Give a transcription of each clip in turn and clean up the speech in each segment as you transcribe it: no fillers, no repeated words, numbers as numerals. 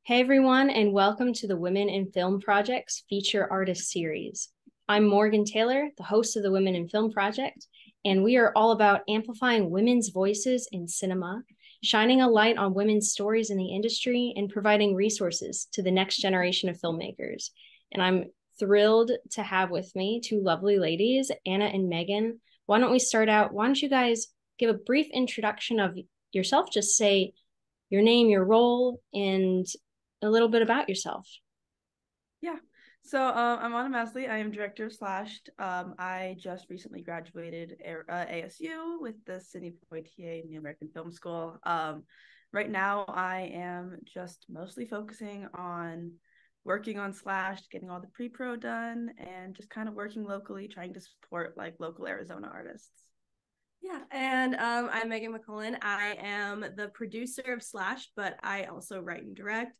Hey everyone, and welcome to the Women in Film Project's Feature Artist Series. I'm Morgan Taylor, the host of the Women in Film Project, and we are all about amplifying women's voices in cinema, shining a light on women's stories in the industry, and providing resources to the next generation of filmmakers. And I'm thrilled to have with me two lovely ladies, Anna and Megan. Why don't you guys give a brief introduction of yourself? Just say your name, your role, and a little bit about yourself. Yeah. So I'm Anna Masley. I am director of Slashed. I just recently graduated ASU with the Sidney Poitier New American Film School. Right now I am just mostly focusing on working on Slashed, getting all the pre-pro done, and just kind of working locally, trying to support like local Arizona artists. Yeah, and I'm Meghan McCullin. I am the producer of Slash, but I also write and direct.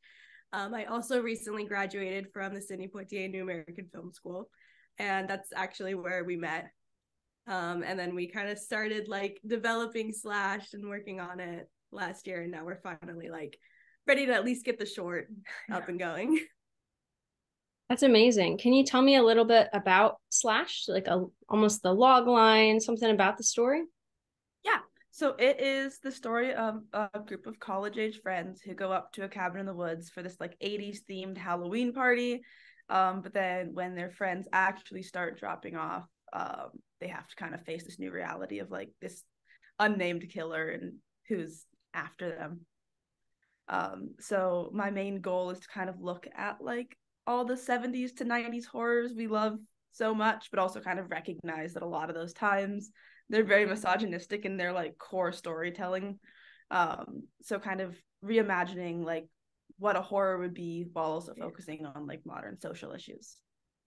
I also recently graduated from the Sidney Poitier New American Film School, and that's actually where we met. And then we kind of started like developing Slash and working on it last year, and now we're finally like ready to at least get the short up and going. That's amazing. Can you tell me a little bit about Slash, like almost the log line, something about the story? Yeah. So it is the story of a group of college-age friends who go up to a cabin in the woods for this like 80s themed Halloween party. But then when their friends actually start dropping off, they have to kind of face this new reality of like this unnamed killer and who's after them. So my main goal is to kind of look at like all the 70s to 90s horrors we love so much, but also kind of recognize that a lot of those times they're very misogynistic in their like core storytelling. So kind of reimagining like what a horror would be while also focusing on like modern social issues.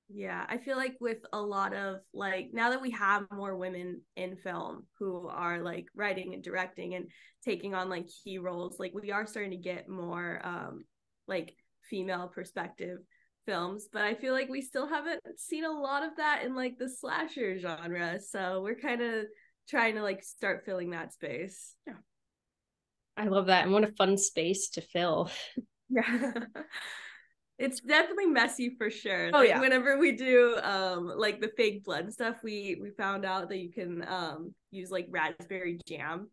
Yeah, I feel like with a lot of like now that we have more women in film who are like writing and directing and taking on like key roles, like we are starting to get more like female perspective films, but I feel like we still haven't seen a lot of that in like the slasher genre. So we're kind of trying to like start filling that space. Yeah. I love that. And what a fun space to fill. Yeah. It's definitely messy for sure. Oh like yeah. whenever we do like the fake blood stuff, we found out that you can use like raspberry jam.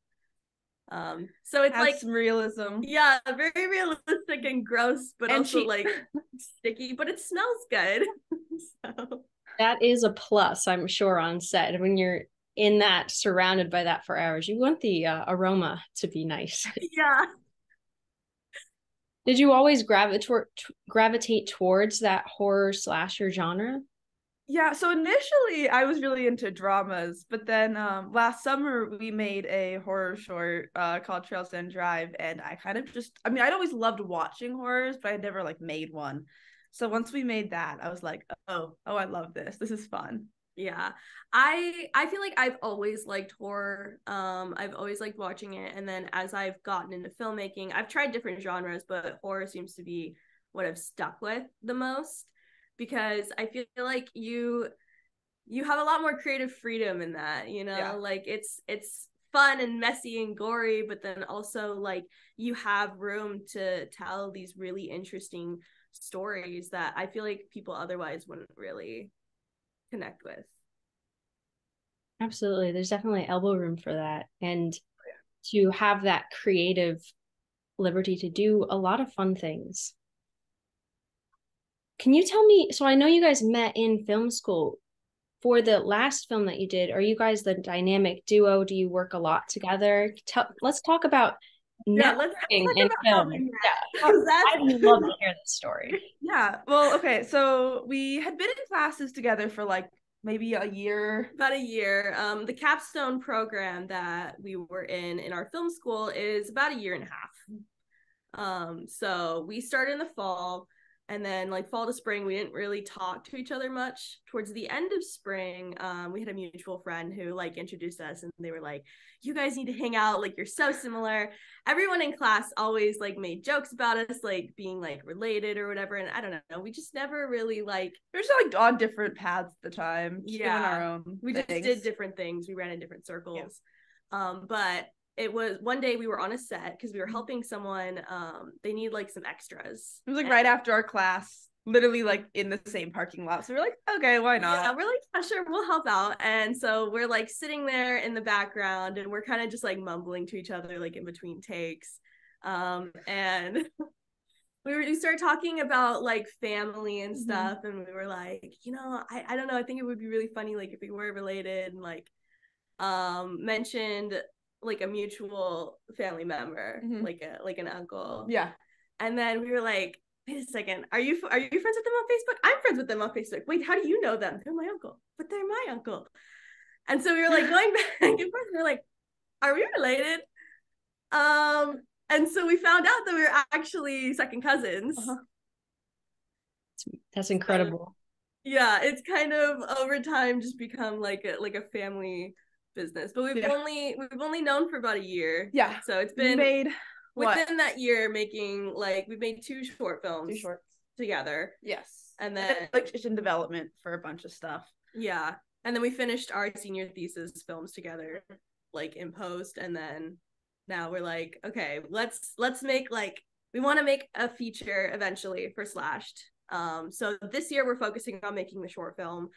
So it's Have like some realism. yeah, very realistic and gross, but And also cheap. like sticky, but it smells good. So That is a plus, I'm sure, on set. When you're in that, surrounded by that for hours, you want the aroma to be nice. yeah. Did you always gravitate towards that horror slasher genre? Yeah, so initially I was really into dramas, but then last summer we made a horror short called Trails End Drive, and I kind of just I mean I'd always loved watching horrors, but I'd never like made one. So once we made that, I was like, oh, I love this. This is fun. Yeah. I feel like I've always liked horror. I've always liked watching it, and then as I've gotten into filmmaking, I've tried different genres, but horror seems to be what I've stuck with the most because I feel like you have a lot more creative freedom in that, you know? Yeah. Like it's fun and messy and gory, but then also like you have room to tell these really interesting stories that I feel like people otherwise wouldn't really connect with. Absolutely. There's definitely elbow room for that. And to have that creative liberty to do a lot of fun things. Can you tell me? So I know you guys met in film school. For the last film that you did, are you guys the dynamic duo? Do you work a lot together? Let's talk about Yeah, networking let's talk in about how we film. met Yeah, because I'd love to hear this story. Yeah. Well, okay. So we had been in classes together for like maybe a year. about a year. The capstone program that we were in our film school is about a year and a half. So we started in the fall, and then like fall to spring, we didn't really talk to each other much. Towards the end of spring, we had a mutual friend who like introduced us, and they were like, "You guys need to hang out. Like you're so similar." Everyone in class always like made jokes about us, like being like related or whatever. And I don't know, we just never really like We were just like on different paths at the time, just doing our yeah, own we just things. did different things. We ran in different circles. But it was one day we were on a set because we were helping someone. They need like some extras. It was like right after our class, literally like in the same parking lot. So we're like, okay, why not? Yeah, we're like, yeah, sure, we'll help out. And so we're like sitting there in the background and we're kind of just like mumbling to each other like in between takes. And we started talking about like family and stuff, and we were like, I don't know, I think it would be really funny like if we were related, and like mentioned like a mutual family member, like an uncle. Yeah. And then we were like, wait a second, are you friends with them on Facebook? I'm friends with them on Facebook. Wait, how do you know them? They're my uncle. But they're my uncle. And so we were like going back and forth. We were like, are we related? And so we found out that we were actually second cousins. That's incredible. Yeah, it's kind of over time just become like a family business. But we've only known for about a year. Yeah. So it's been made within that year making like we've made 2 short films. 2 shorts together. Yes. And then like it's in development for a bunch of stuff. Yeah. And then we finished our senior thesis films together, like in post, and then now we're like, okay, let's make like we want to make a feature eventually for Slashed. So this year we're focusing on making the short film,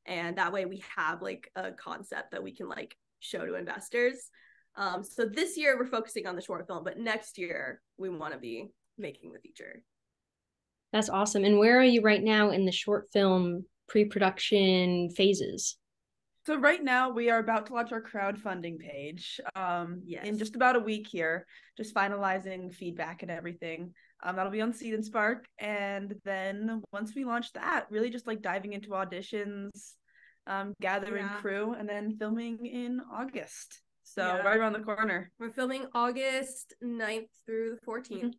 and that way we have like a concept that we can like show to investors. So this year we're focusing on the short film, but next year we want to be making the feature. That's awesome. And where are you right now in the short film pre-production phases? So right now we are about to launch our crowdfunding page in just about a week here, just finalizing feedback and everything. That'll be on Seed and Spark. And then once we launch that, really just like diving into auditions, gathering crew, and then filming in August. So right around the corner. We're filming August 9th through the 14th.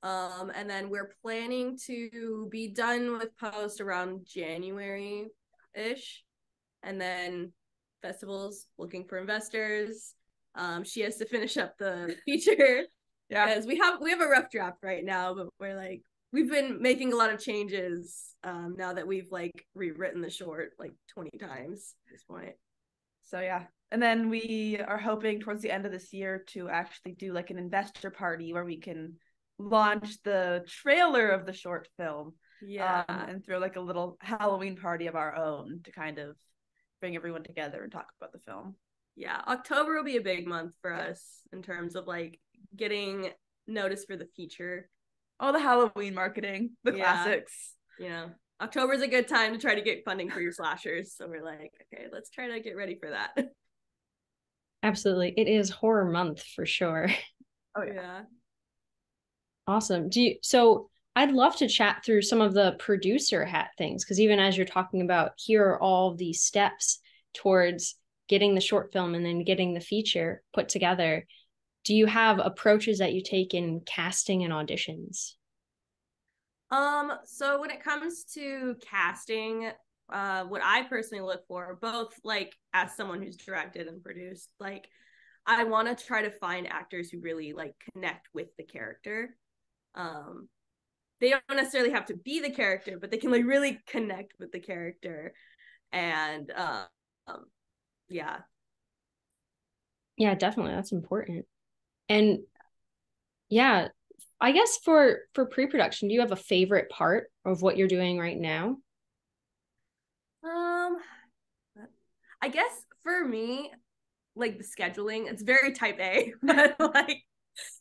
And then we're planning to be done with post around January-ish. And then festivals, looking for investors. She has to finish up the feature. Yeah, because we have a rough draft right now, but we've been making a lot of changes now that we've like rewritten the short like 20 times at this point. So yeah. And then we are hoping towards the end of this year to actually do like an investor party where we can launch the trailer of the short film. Yeah. And throw like a little Halloween party of our own to kind of bring everyone together and talk about the film. Yeah, October will be a big month for us in terms of like getting notice for the feature. All the Halloween marketing, the classics. October is a good time to try to get funding for your slashers. So we're like, okay, let's try to get ready for that. Absolutely. It is horror month for sure. Oh yeah. Awesome. So I'd love to chat through some of the producer hat things, because even as you're talking about, here are all these steps towards getting the short film and then getting the feature put together. Do you have approaches that you take in casting and auditions? So when it comes to casting, what I personally look for, both like as someone who's directed and produced, like I want to try to find actors who really like connect with the character. They don't necessarily have to be the character, but they can like really connect with the character. And yeah, definitely, that's important. And yeah, I guess for pre-production, do you have a favorite part of what you're doing right now? I guess for me, like the scheduling, it's very type A, but like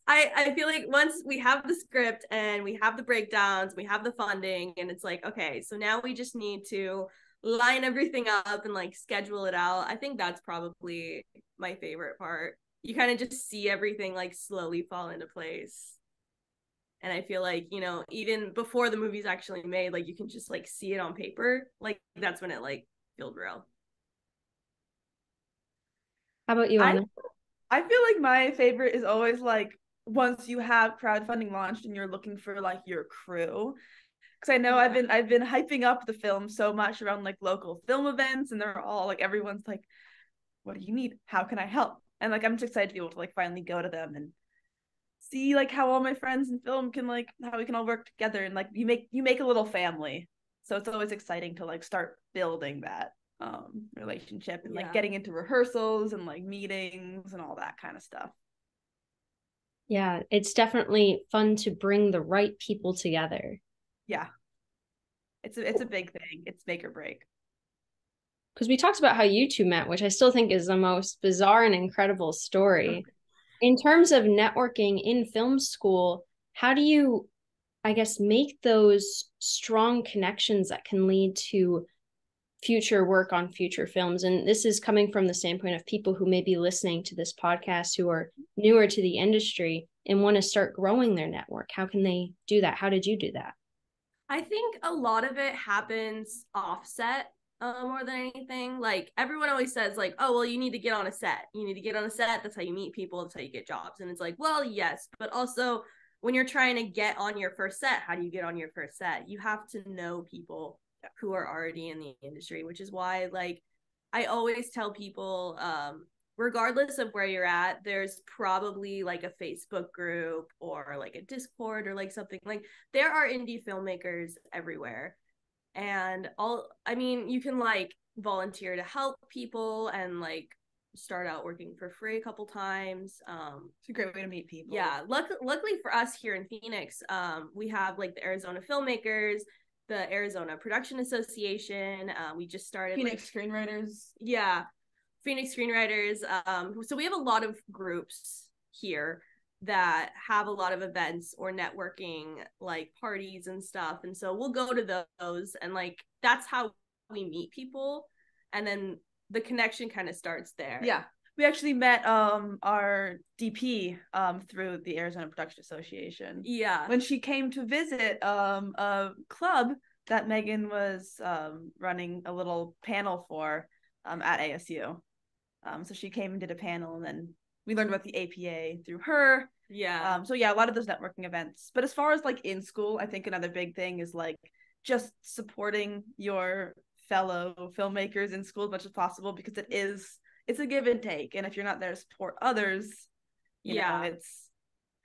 I feel like once we have the script and we have the breakdowns, we have the funding, and it's like, okay, so now we just need to line everything up and like schedule it out. I think that's probably my favorite part. You kind of just see everything like slowly fall into place. And I feel like, even before the movie's actually made, like you can just like see it on paper. Like that's when it like feels real. How about you, Anna? I feel like my favorite is always like once you have crowdfunding launched and you're looking for like your crew. Because I know I've been hyping up the film so much around like local film events, and they're all like, everyone's like, what do you need? How can I help? And like I'm just excited to be able to like finally go to them and see like how all my friends in film can like how we can all work together, and like you make a little family. So it's always exciting to like start building that. relationship and like Yeah. getting into rehearsals and like meetings and all that kind of stuff. Yeah, it's definitely fun to bring the right people together. Yeah. It's a big thing. It's make or break. Because we talked about how you two met, which I still think is the most bizarre and incredible story. In terms of networking in film school, how do you, I guess, make those strong connections that can lead to future work on future films? And this is coming from the standpoint of people who may be listening to this podcast who are newer to the industry and want to start growing their network. How can they do that? How did you do that? I think a lot of it happens offset more than anything. Like everyone always says, like, oh, well, you need to get on a set. You need to get on a set. That's how you meet people. That's how you get jobs. And it's like, well, yes, but also when you're trying to get on your first set, how do you get on your first set? You have to know people who are already in the industry, which is why, like, I always tell people, regardless of where you're at, there's probably like a Facebook group or like a Discord or like something. Like there are indie filmmakers everywhere. And I mean, you can like volunteer to help people and like start out working for free a couple times. It's a great way to meet people. Yeah. Luckily for us here in Phoenix, we have like the Arizona Filmmakers, the Arizona Production Association. We just started Phoenix Screenwriters. Yeah. Phoenix Screenwriters. So we have a lot of groups here that have a lot of events or networking like parties and stuff. And so we'll go to those and like that's how we meet people. And then the connection kind of starts there. Yeah. We actually met our DP through the Arizona Production Association. Yeah. When she came to visit a club that Meghan was running a little panel for at ASU. So she came and did a panel, and then we learned about the APA through her. Yeah. So yeah, a lot of those networking events. But as far as like in school, I think another big thing is like just supporting your fellow filmmakers in school as much as possible, because it's a give and take. And if you're not there to support others, you know, it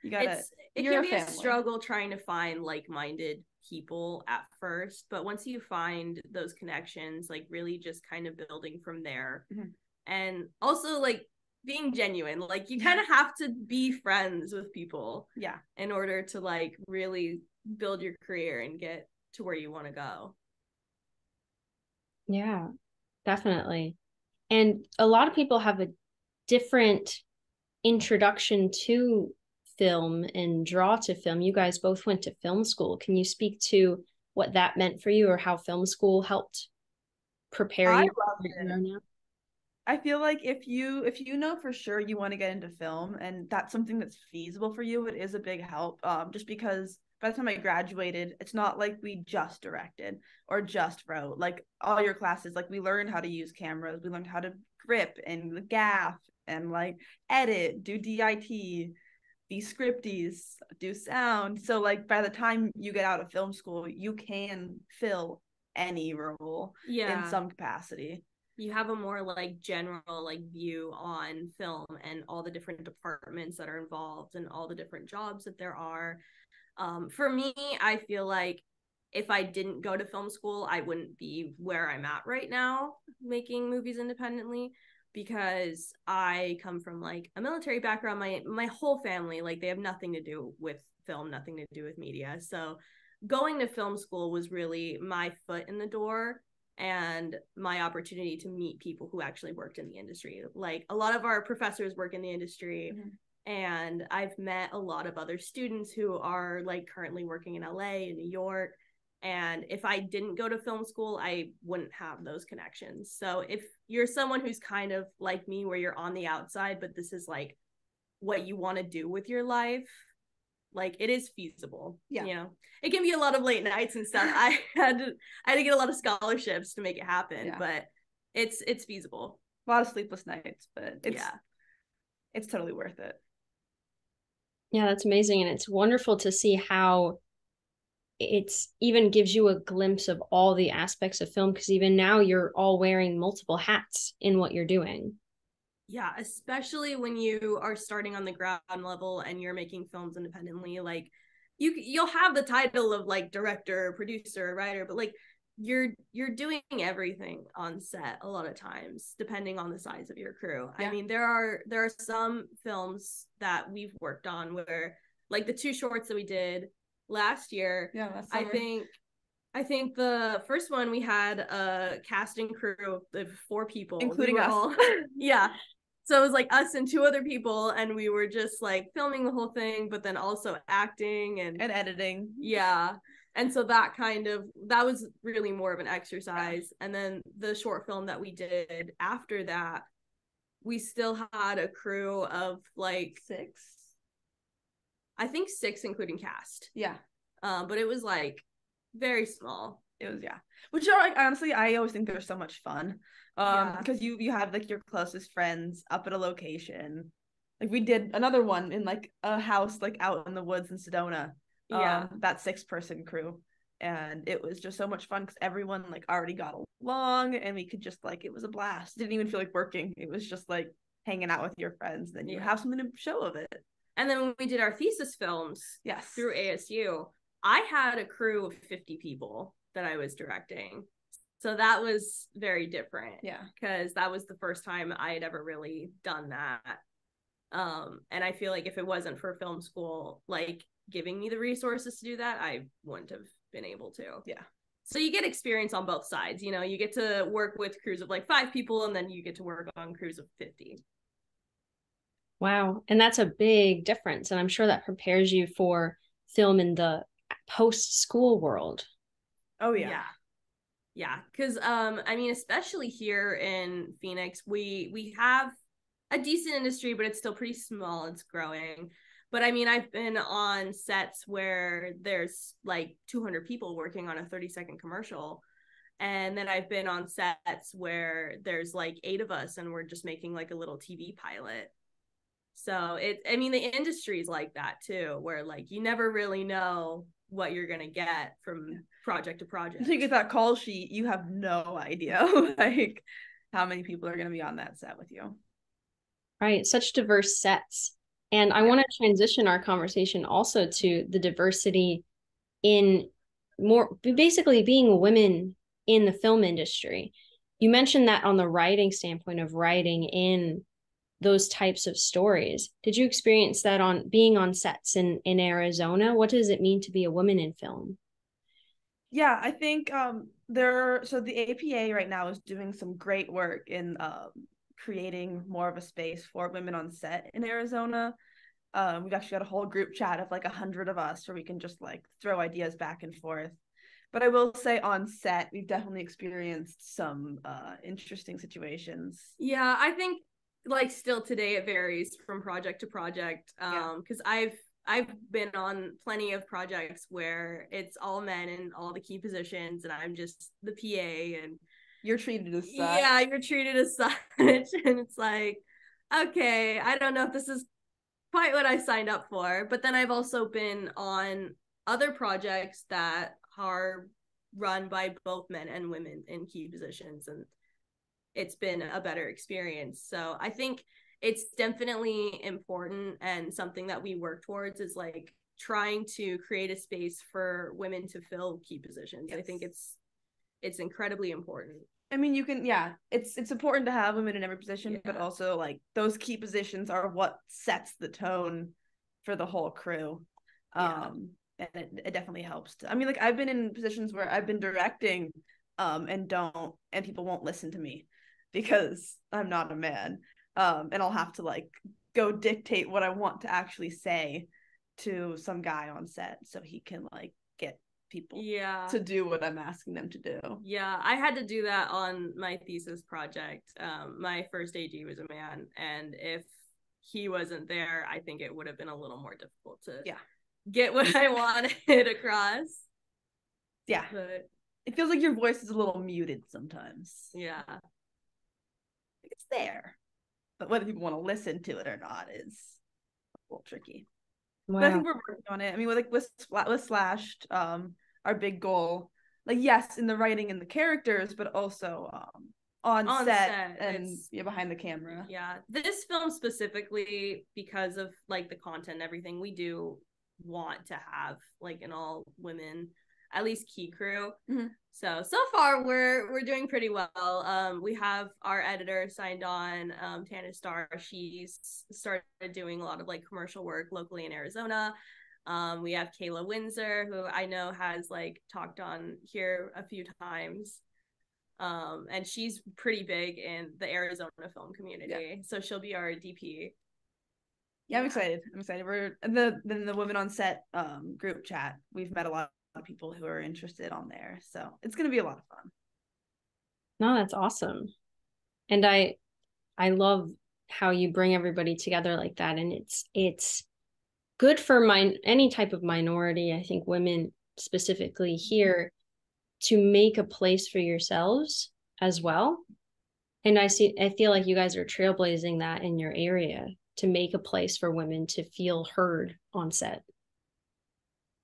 can be a struggle trying to find like-minded people at first, but once you find those connections, like really just kind of building from there. Mm-hmm. And also like being genuine, like you kind of have to be friends with people in order to like really build your career and get to where you want to go. Yeah, definitely. And a lot of people have a different introduction to film and draw to film. You guys both went to film school. Can you speak to what that meant for you or how film school helped prepare you for what you are now? I feel like if you know for sure you want to get into film and that's something that's feasible for you, it is a big help. Just because by the time I graduated, it's not like we just directed or just wrote. Like all your classes, like we learned how to use cameras, we learned how to grip and gaff and like edit, do DIT, be scripties, do sound. So like by the time you get out of film school, you can fill any role in some capacity. You have a more like general like view on film and all the different departments that are involved and all the different jobs that there are. For me, I feel like if I didn't go to film school, I wouldn't be where I'm at right now making movies independently, because I come from like a military background. My whole family, like they have nothing to do with film, nothing to do with media. So going to film school was really my foot in the door and my opportunity to meet people who actually worked in the industry. Like a lot of our professors work in the industry, and I've met a lot of other students who are like currently working in LA and New York. And if I didn't go to film school, I wouldn't have those connections. So if you're someone who's kind of like me, where you're on the outside, but this is like what you want to do with your life, like it is feasible. You know, it can be a lot of late nights and stuff. I had to get a lot of scholarships to make it happen, but it's feasible. A lot of sleepless nights, but it's totally worth it. Yeah, that's amazing. And it's wonderful to see how it's even gives you a glimpse of all the aspects of film, because even now you're all wearing multiple hats in what you're doing. Yeah, especially when you are starting on the ground level and you're making films independently. Like you'll have the title of like director, producer, writer, but like you're doing everything on set a lot of times, depending on the size of your crew. I mean, there are some films that we've worked on where, like the 2 shorts that we did last year, last summer. I think the first one we had a cast and crew of 4 people, including us. Yeah. So it was like us and 2 other people, and we were just like filming the whole thing, but then also acting and editing. Yeah. And so that was really more of an exercise. And then the short film that we did after that, we still had a crew of like 6. I think 6, including cast. Yeah. But it was like very small. It was, which are like, honestly, I always think they're so much fun. Because you have like your closest friends up at a location. Like we did another one in like a house like out in the woods in Sedona. That 6-person crew, and it was just so much fun because everyone like already got along, and we could just like, it was a blast. Didn't even feel like working. It was just like hanging out with your friends, then you have something to show of it. And then when we did our thesis films through ASU, I had a crew of 50 people that I was directing, so that was very different, because that was the first time I had ever really done that. And I feel like if it wasn't for film school like giving me the resources to do that, I wouldn't have been able to. So you get experience on both sides, you get to work with crews of like 5 people, and then you get to work on crews of 50. Wow. And that's a big difference, and I'm sure that prepares you for film in the post-school world. Oh yeah. Because I mean, especially here in Phoenix, we have a decent industry, but it's still pretty small. It's growing. But I mean, I've been on sets where there's like 200 people working on a 30-second commercial. And then I've been on sets where there's like 8 of us and we're just making like a little TV pilot. So I mean, the industry is like that too, where like you never really know what you're going to get from project to project. Until you get that call sheet, you have no idea like how many people are going to be on that set with you. Right. Such diverse sets. And I want to transition our conversation also to the diversity in more basically being women in the film industry. You mentioned that on the writing standpoint of writing in those types of stories. Did you experience that on being on sets in Arizona? What does it mean to be a woman in film? Yeah, I think so the APA right now is doing some great work in creating more of a space for women on set in Arizona. We've actually got a whole group chat of like 100 of us where we can just like throw ideas back and forth. But I will say on set, we've definitely experienced some interesting situations. Yeah, I think like still today it varies from project to project. Because I've been on plenty of projects where it's all men in all the key positions, and I'm just the PA, and you're treated as such. Yeah, you're treated as such, and it's like, okay, I don't know if this is quite what I signed up for. But then I've also been on other projects that are run by both men and women in key positions, and it's been a better experience. So I think it's definitely important, and something that we work towards is like trying to create a space for women to fill key positions. I think it's incredibly important. I mean, you can, it's important to have women in every position, but also like those key positions are what sets the tone for the whole crew. And it definitely helps. I mean, like I've been in positions where I've been directing and people won't listen to me because I'm not a man. And I'll have to like go dictate what I want to actually say to some guy on set so he can like get people to do what I'm asking them to do. Yeah, I had to do that on my thesis project. My first AD was a man, and if he wasn't there, I think it would have been a little more difficult to get what I wanted across. Yeah, but it feels like your voice is a little muted sometimes. Yeah, it's there, but whether people want to listen to it or not is a little tricky. Wow. But I think we're working on it. I mean, with Slashed, our big goal, like yes, in the writing and the characters, but also on set and behind the camera. Yeah, this film specifically, because of like the content and everything, we do want to have like an all women at least key crew. Mm-hmm. So far we're doing pretty well. We have our editor signed on, Tana Starr. She's started doing a lot of like commercial work locally in Arizona. We have Kayla Windsor, who I know has like talked on here a few times. And she's pretty big in the Arizona film community. So she'll be our DP. Yeah, I'm excited. We're the Women on Set group chat. We've met a lot of people who are interested on there. So it's gonna be a lot of fun. No, that's awesome. And I love how you bring everybody together like that. And it's good for any type of minority, I think women specifically here, to make a place for yourselves as well. And I feel like you guys are trailblazing that in your area, to make a place for women to feel heard on set.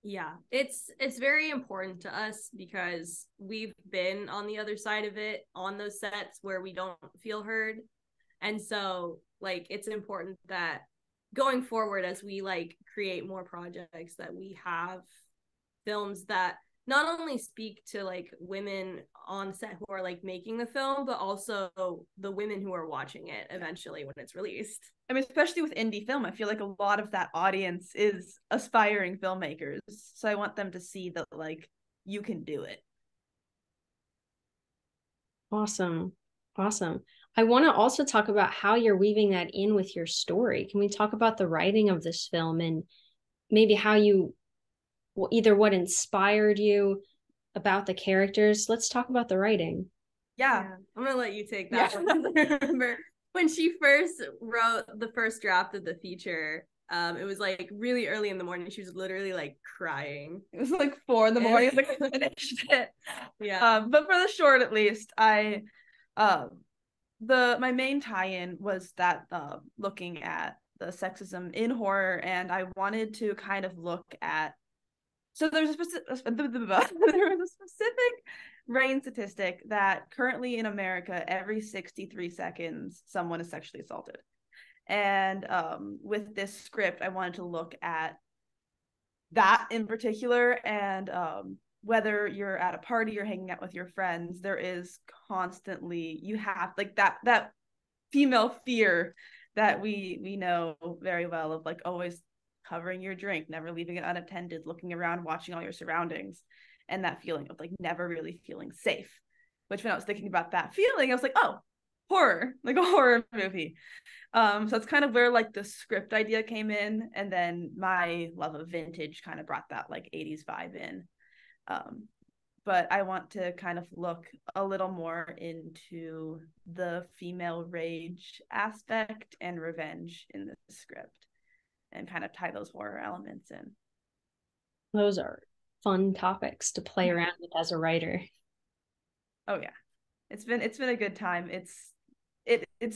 Yeah, it's very important to us because we've been on the other side of it, on those sets where we don't feel heard. And so like it's important that going forward, as we like create more projects, that we have films that not only speak to like women on set who are like making the film, but also the women who are watching it eventually when it's released. I mean, especially with indie film, I feel like a lot of that audience is aspiring filmmakers. So I want them to see that like you can do it. Awesome. I want to also talk about how you're weaving that in with your story. Can we talk about the writing of this film and maybe how either what inspired you about the characters? Let's talk about the writing. Yeah. I'm gonna let you take that one. I remember when she first wrote the first draft of the feature, it was like really early in the morning. She was literally like crying. It was like 4 a.m. like I finished it. Yeah. But for the short, at least, my main tie-in was that looking at the sexism in horror, and I wanted to kind of look at. So there was a specific RAINN statistic that currently in America, every 63 seconds, someone is sexually assaulted. And with this script, I wanted to look at that in particular, and whether you're at a party or hanging out with your friends, there is constantly, you have like that female fear that we know very well, of like always covering your drink, never leaving it unattended, looking around, watching all your surroundings, and that feeling of like never really feeling safe. Which, when I was thinking about that feeling, I was like, oh, horror, like a horror movie. So that's kind of where like the script idea came in, and then my love of vintage kind of brought that like 80s vibe in. But I want to kind of look a little more into the female rage aspect and revenge in the script, and kind of tie those horror elements in. Those are fun topics to play around with as a writer. Oh yeah, it's been a good time. It's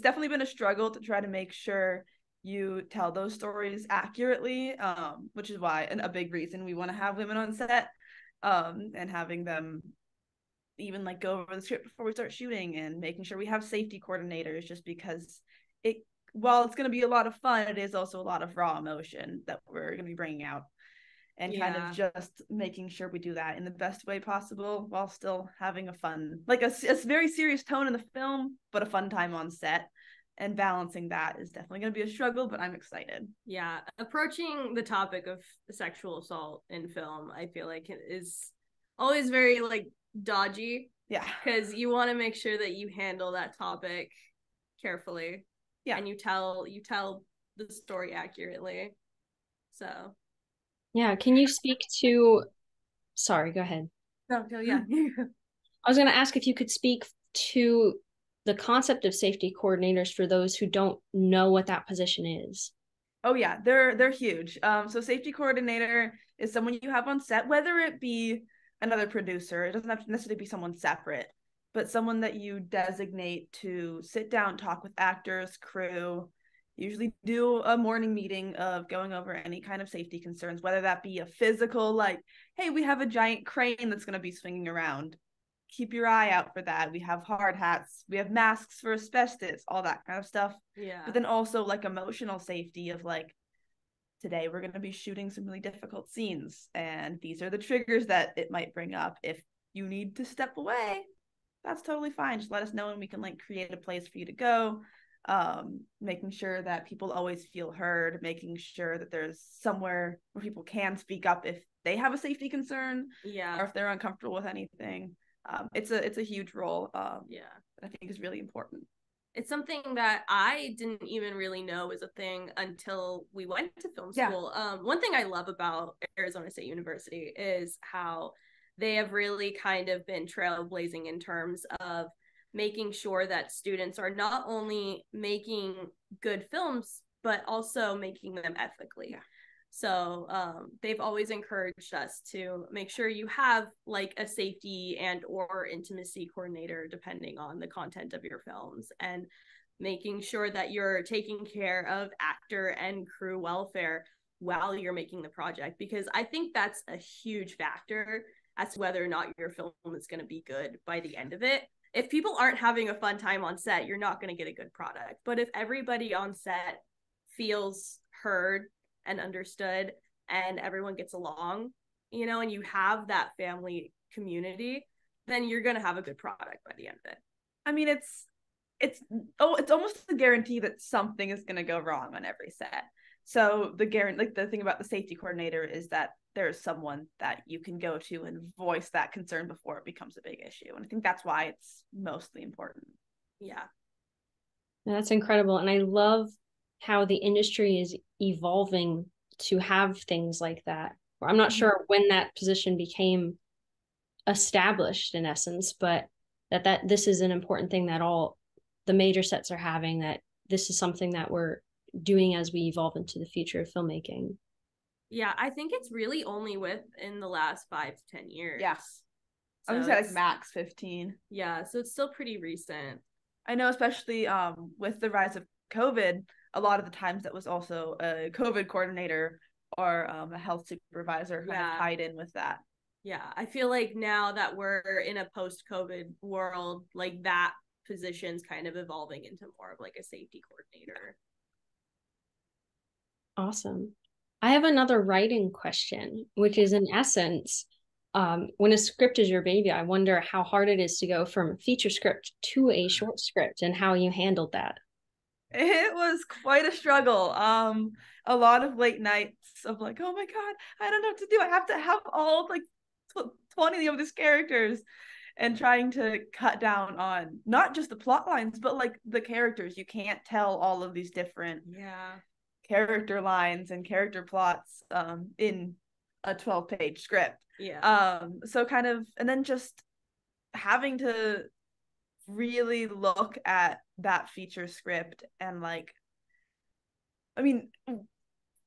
definitely been a struggle to try to make sure you tell those stories accurately, which is why, and a big reason we want to have women on set, and having them even like go over the script before we start shooting, and making sure we have safety coordinators, just because while it's going to be a lot of fun, it is also a lot of raw emotion that we're going to be bringing out, and kind of just making sure we do that in the best way possible while still having a fun, like a very serious tone in the film, but a fun time on set. And balancing that is definitely going to be a struggle, but I'm excited. Yeah, approaching the topic of sexual assault in film, I feel like it is always very like dodgy. Yeah, because you want to make sure that you handle that topic carefully. Yeah, and you tell the story accurately. So yeah, can you speak to, sorry, go ahead. No, yeah. I was going to ask if you could speak to the concept of safety coordinators for those who don't know what that position is. Oh yeah, they're huge. So safety coordinator is someone you have on set, whether it be another producer, it doesn't have to necessarily be someone separate, but someone that you designate to sit down, talk with actors, crew, usually do a morning meeting of going over any kind of safety concerns, whether that be a physical, like, hey, we have a giant crane that's going to be swinging around. Keep your eye out for that. We have hard hats. We have masks for asbestos, all that kind of stuff. Yeah. But then also like emotional safety of like, today we're going to be shooting some really difficult scenes, and these are the triggers that it might bring up. If you need to step away, that's totally fine. Just let us know and we can like create a place for you to go. Making sure that people always feel heard, making sure that there's somewhere where people can speak up if they have a safety concern, or if they're uncomfortable with anything. It's a huge role. That I think is really important. It's something that I didn't even really know was a thing until we went to film school. One thing I love about Arizona State University is how they have really kind of been trailblazing in terms of making sure that students are not only making good films, but also making them ethically. Yeah. So they've always encouraged us to make sure you have like a safety and or intimacy coordinator depending on the content of your films, and making sure that you're taking care of actor and crew welfare while you're making the project, because I think that's a huge factor as to whether or not your film is going to be good by the end of it. If people aren't having a fun time on set, you're not going to get a good product. But if everybody on set feels heard and understood and everyone gets along, you know, and you have that family community, then you're going to have a good product by the end of it. I mean, it's almost a guarantee that something is going to go wrong on every set. So the thing about the safety coordinator is that there's someone that you can go to and voice that concern before it becomes a big issue. And I think that's why it's mostly important. Yeah. That's incredible. And I love how the industry is evolving to have things like that. I'm not sure when that position became established in essence, but that this is an important thing that all the major sets are having, that this is something that we're doing as we evolve into the future of filmmaking. Yeah, I think it's really only within the last 5 to 10 years. Yes. So I would say like max 15. Yeah, so it's still pretty recent. I know, especially with the rise of COVID, a lot of the times that was also a COVID coordinator or a health supervisor kind of tied in with that. Yeah, I feel like now that we're in a post-COVID world, like that position's kind of evolving into more of like a safety coordinator. Awesome. I have another writing question, which is in essence, when a script is your baby, I wonder how hard it is to go from a feature script to a short script and how you handled that. It was quite a struggle. A lot of late nights of like, oh my God, I don't know what to do. I have to have all like 20 of these characters, and trying to cut down on not just the plot lines, but like the characters. You can't tell all of these different character lines and character plots in a 12-page script. So kind of, and then just having to really look at that feature script and like, I mean,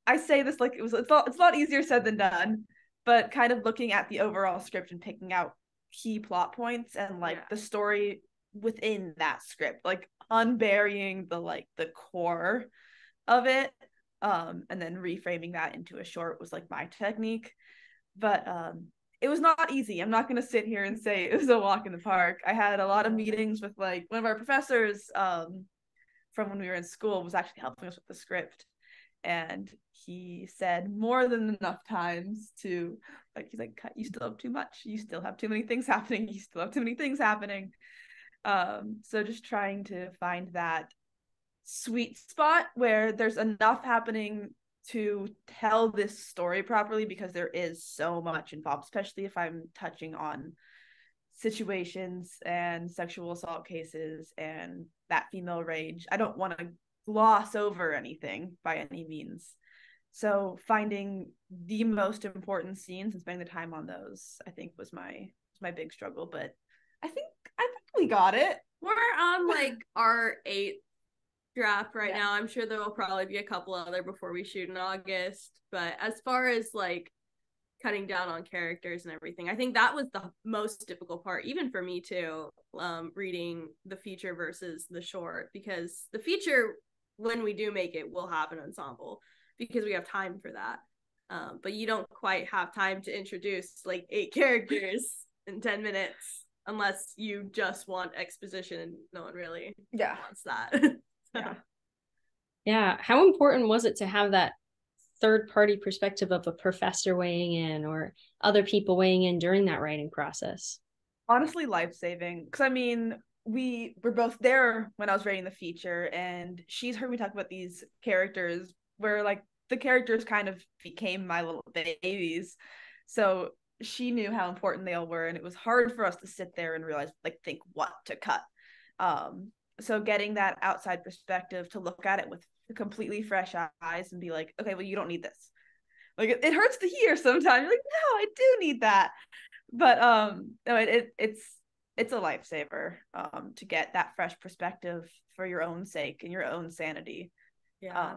I say this like it's a lot easier said than done, but kind of looking at the overall script and picking out key plot points and like the story within that script, like unburying the core of it, and then reframing that into a short was like my technique. But it was not easy. I'm not going to sit here and say it was a walk in the park. I had a lot of meetings with like one of our professors from when we were in school was actually helping us with the script. And he said more than enough times to like, he's like, you still have too much. You still have too many things happening. You still have too many things happening. So just trying to find that sweet spot where there's enough happening to tell this story properly, because there is so much involved, especially if I'm touching on situations and sexual assault cases and that female rage. I don't want to gloss over anything by any means. So finding the most important scenes and spending the time on those, I think was my big struggle, but I think we got it. We're on like our 8th draft right now. I'm sure there will probably be a couple other before we shoot in August, but as far as like cutting down on characters and everything, I think that was the most difficult part, even for me too, reading the feature versus the short, because the feature, when we do make it, will have an ensemble because we have time for that, but you don't quite have time to introduce like 8 characters in 10 minutes unless you just want exposition, and no one really wants that. Yeah. How important was it to have that third party perspective of a professor weighing in or other people weighing in during that writing process? Honestly, life-saving. Because I mean, we were both there when I was writing the feature, and she's heard me talk about these characters where like the characters kind of became my little babies. So she knew how important they all were, and it was hard for us to sit there and realize, like, think what to cut. So getting that outside perspective to look at it with completely fresh eyes and be like, okay, well, you don't need this. Like it hurts to hear sometimes. You're like, no, I do need that. But no, it's a lifesaver to get that fresh perspective for your own sake and your own sanity. Yeah.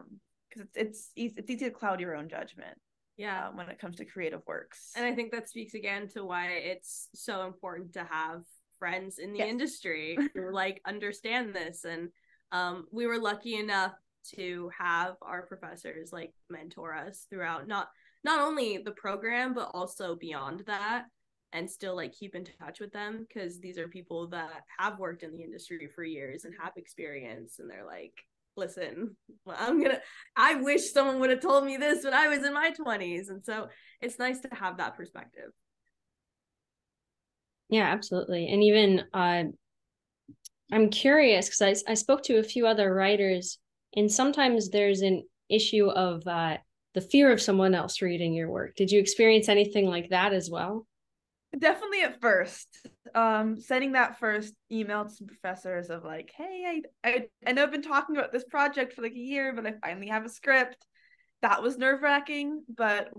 Because it's easy to cloud your own judgment. Yeah. When it comes to creative works. And I think that speaks again to why it's so important to have friends in the industry who like understand this. And we were lucky enough to have our professors like mentor us throughout not only the program but also beyond that, and still like keep in touch with them, because these are people that have worked in the industry for years and have experience, and they're like, listen, I wish someone would have told me this when I was in my 20s. And so it's nice to have that perspective. Yeah, absolutely. And even I'm curious because I spoke to a few other writers, and sometimes there's an issue of the fear of someone else reading your work. Did you experience anything like that as well? Definitely at first. Sending that first email to some professors of like, hey, I know I've been talking about this project for like a year, but I finally have a script. That was nerve-wracking. But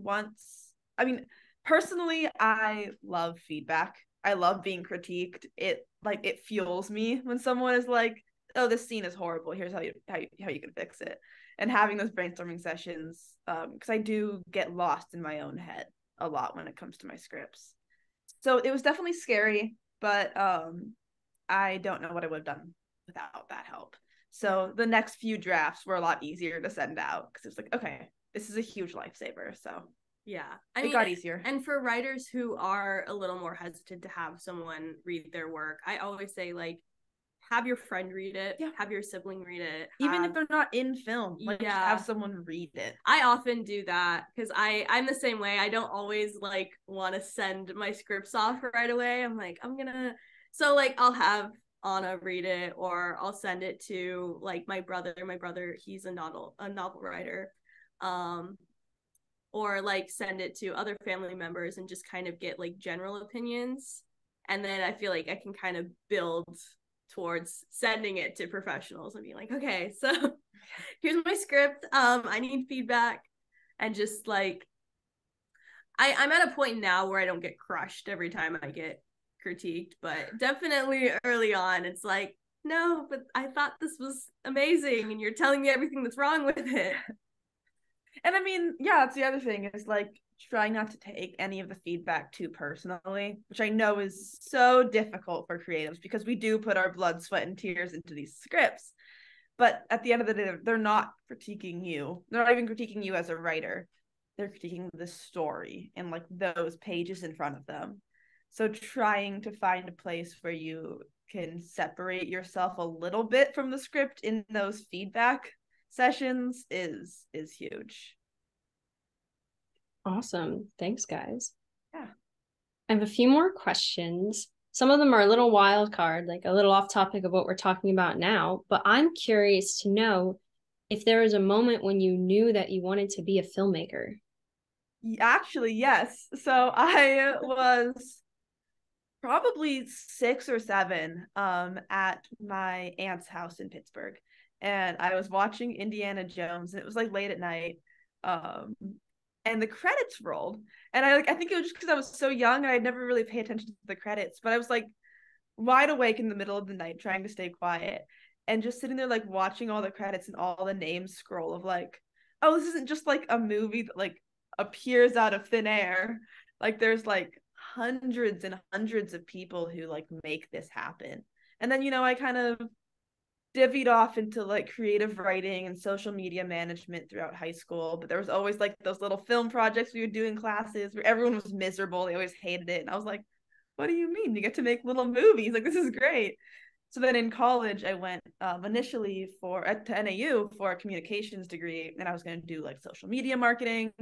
personally, I love feedback. I love being critiqued. It fuels me when someone is like, oh, this scene is horrible. Here's how you can fix it. And having those brainstorming sessions, because I do get lost in my own head a lot when it comes to my scripts. So it was definitely scary, but I don't know what I would have done without that help. So the next few drafts were a lot easier to send out because it was like, okay, this is a huge lifesaver. So yeah, it got easier. And for writers who are a little more hesitant to have someone read their work, I always say, like, have your friend read it, have your sibling read it. Even if they're not in film, just have someone read it. I often do that because I'm the same way. I don't always like want to send my scripts off right away. I'm like, so like I'll have Anna read it, or I'll send it to like my brother. My brother, he's a novel writer. Or like send it to other family members and just kind of get like general opinions. And then I feel like I can kind of build towards sending it to professionals and being like, okay, so here's my script. I need feedback. And just like, I'm at a point now where I don't get crushed every time I get critiqued, but definitely early on, it's like, no, but I thought this was amazing and you're telling me everything that's wrong with it. And I mean, yeah, that's the other thing is like trying not to take any of the feedback too personally, which I know is so difficult for creatives because we do put our blood, sweat, and tears into these scripts. But at the end of the day, they're not critiquing you. They're not even critiquing you as a writer. They're critiquing the story and like those pages in front of them. So trying to find a place where you can separate yourself a little bit from the script in those feedback sessions is huge. Awesome. Thanks, guys. Yeah. I have a few more questions. Some of them are a little wild card, like a little off topic of what we're talking about now, but I'm curious to know if there was a moment when you knew that you wanted to be a filmmaker. Actually, yes. So I was probably 6 or 7 at my aunt's house in Pittsburgh. And I was watching Indiana Jones, and it was like late at night. And the credits rolled. And I think it was just because I was so young, I'd never really pay attention to the credits. But I was like wide awake in the middle of the night trying to stay quiet. And just sitting there like watching all the credits and all the names scroll of like, oh, this isn't just like a movie that like appears out of thin air. Like there's like hundreds and hundreds of people who like make this happen. And then, I kind of divvied off into like creative writing and social media management throughout high school, but there was always like those little film projects we would do in classes where everyone was miserable. They always hated it. And I was like, what do you mean? You get to make little movies. Like, this is great. So then in college, I went initially to NAU for a communications degree, and I was going to do like social media marketing.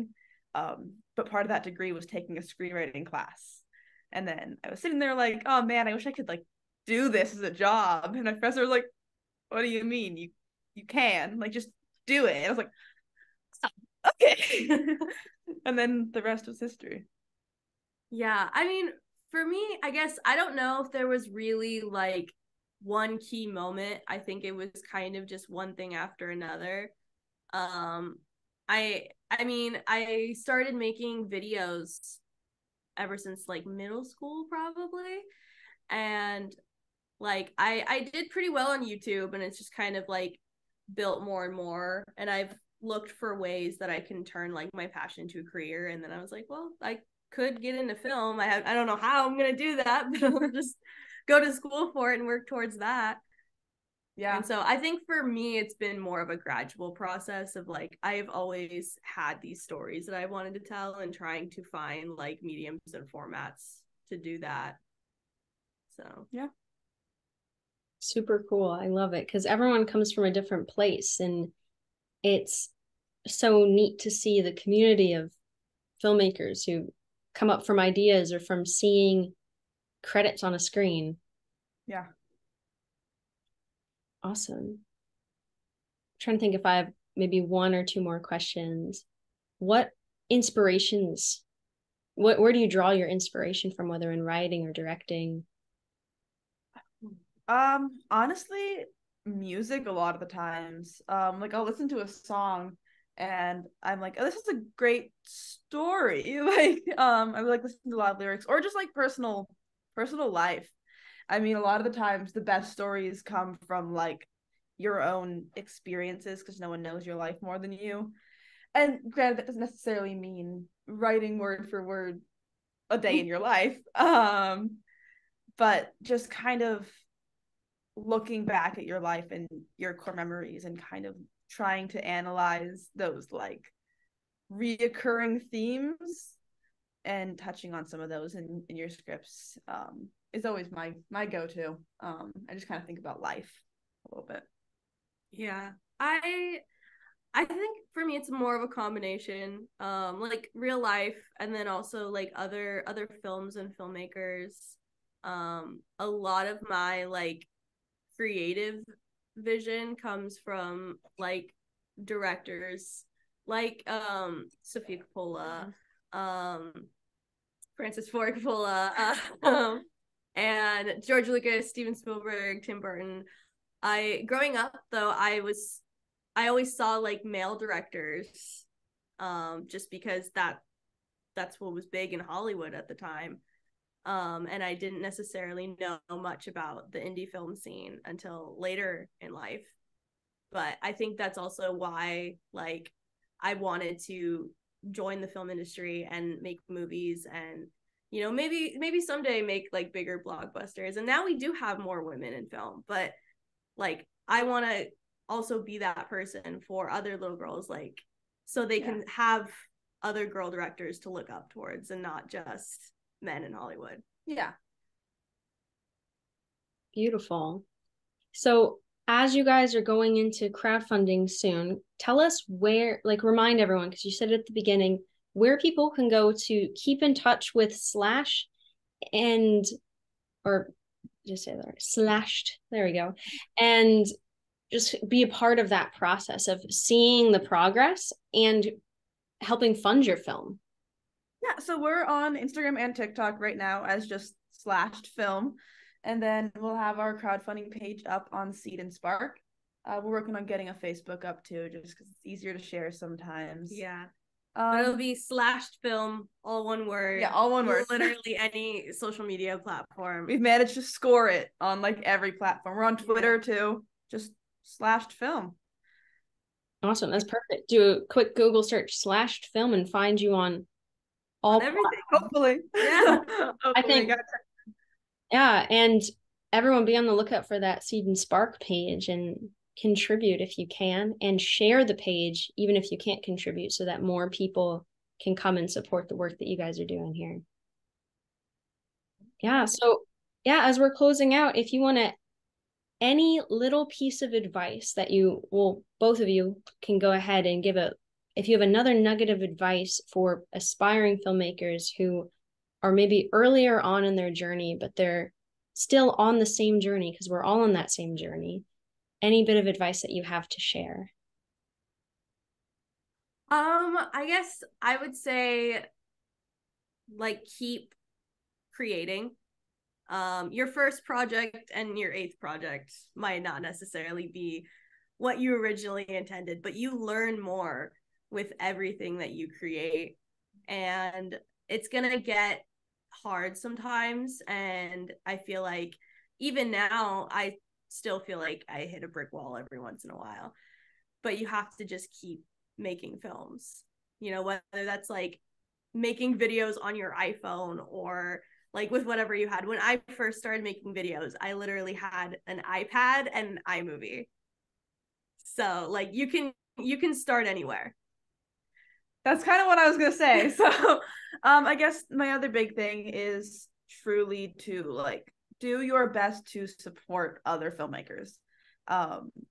But part of that degree was taking a screenwriting class. And then I was sitting there like, oh man, I wish I could like do this as a job. And my professor was like, what do you mean? You can like just do it. And I was like, oh, okay. And then the rest was history. Yeah, I mean, for me, I guess I don't know if there was really like one key moment. I think it was kind of just one thing after another. Um, I mean, I started making videos ever since like middle school probably. And like I did pretty well on YouTube, and it's just kind of like built more and more, and I've looked for ways that I can turn like my passion into a career. And then I was like, well, I could get into film. I don't know how I'm gonna do that, but I'll just go to school for it and work towards that. Yeah. And so I think for me, it's been more of a gradual process of like, I've always had these stories that I wanted to tell, and trying to find like mediums and formats to do that. So, yeah. Super cool. I love it because everyone comes from a different place, and it's so neat to see the community of filmmakers who come up from ideas or from seeing credits on a screen. Yeah. Awesome. I'm trying to think if I have maybe one or two more questions. What inspirations, where do you draw your inspiration from, whether in writing or directing? Honestly, music a lot of the times. Like I'll listen to a song and I'm like, oh, this is a great story. Like, I would like listen to a lot of lyrics or just like personal life. I mean, a lot of the times the best stories come from like your own experiences because no one knows your life more than you. And granted, that doesn't necessarily mean writing word for word a day in your life. But just kind of looking back at your life and your core memories and kind of trying to analyze those like reoccurring themes and touching on some of those in your scripts is always my go-to. I just kind of think about life a little bit. yeah, I think for me it's more of a combination, like real life, and then also like other films and filmmakers. A lot of my like creative vision comes from like directors like Sofia Coppola, Francis Ford Coppola, and George Lucas, Steven Spielberg, Tim Burton. Growing up though, I always saw like male directors, just because that's what was big in Hollywood at the time. And I didn't necessarily know much about the indie film scene until later in life. But I think that's also why like I wanted to join the film industry and make movies, and maybe someday make like bigger blockbusters. And now we do have more women in film, but like I want to also be that person for other little girls, like so they can have other girl directors to look up towards and not just men in Hollywood. Yeah. Beautiful. So as you guys are going into crowdfunding soon, tell us where, like remind everyone, because you said at the beginning, where people can go to keep in touch with Slash and, or just say that, Slashed, there we go, and just be a part of that process of seeing the progress and helping fund your film. Yeah, so we're on Instagram and TikTok right now as just Slashed Film. And then we'll have our crowdfunding page up on Seed and Spark. We're working on getting a Facebook up too, just because it's easier to share sometimes. Yeah. But it'll be Slashed Film, all one word. Yeah, all one word. Literally any social media platform. We've managed to score it on like every platform. We're on Twitter too, just Slashed Film. Awesome, that's perfect. Do a quick Google search Slashed Film and find you on all everything. Hopefully. Yeah. Hopefully. I think. Yeah, and everyone be on the lookout for that Seed and Spark page and contribute if you can, and share the page even if you can't contribute, so that more people can come and support the work that you guys are doing here. Yeah, so yeah, as we're closing out, if you want to any little piece of advice that you, well, both of you can go ahead and give if you have another nugget of advice for aspiring filmmakers who are maybe earlier on in their journey, but they're still on the same journey, because we're all on that same journey. Any bit of advice that you have to share? I guess I would say, like, keep creating. Your first project and your 8th project might not necessarily be what you originally intended, but you learn more with everything that you create. And it's gonna get hard sometimes. And I feel like even now, I still feel like I hit a brick wall every once in a while. But you have to just keep making films, you know, whether that's like making videos on your iPhone or like with whatever you had. When I first started making videos, I literally had an iPad and an iMovie. So like you can start anywhere. That's kind of what I was gonna say. So I guess my other big thing is truly to like do your best to support other filmmakers.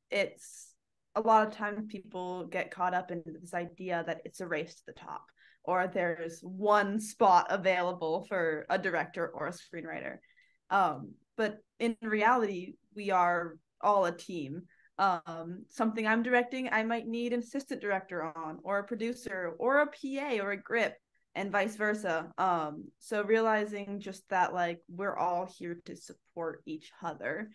It's a lot of times people get caught up in this idea that it's a race to the top, or there's one spot available for a director or a screenwriter. But in reality, we are all a team. Something I'm directing, I might need an assistant director on, or a producer, or a PA, or a grip, and vice versa. So realizing just that, like, we're all here to support each other,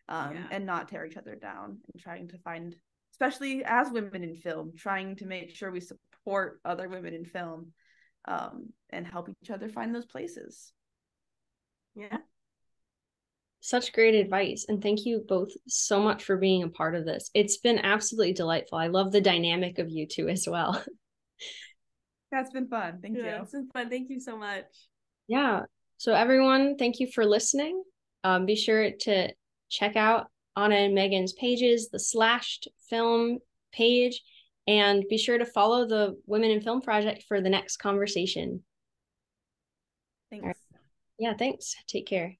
and not tear each other down, and trying to find, especially as women in film, trying to make sure we support other women in film, and help each other find those places. Yeah. Such great advice. And thank you both so much for being a part of this. It's been absolutely delightful. I love the dynamic of you two as well. That's been fun. Thank you. It's been fun. Thank you so much. Yeah. So everyone, thank you for listening. Be sure to check out Anna and Meghan's pages, the Slashed Film page, and be sure to follow the Women in Film Project for the next conversation. Thanks. Right. Yeah, thanks. Take care.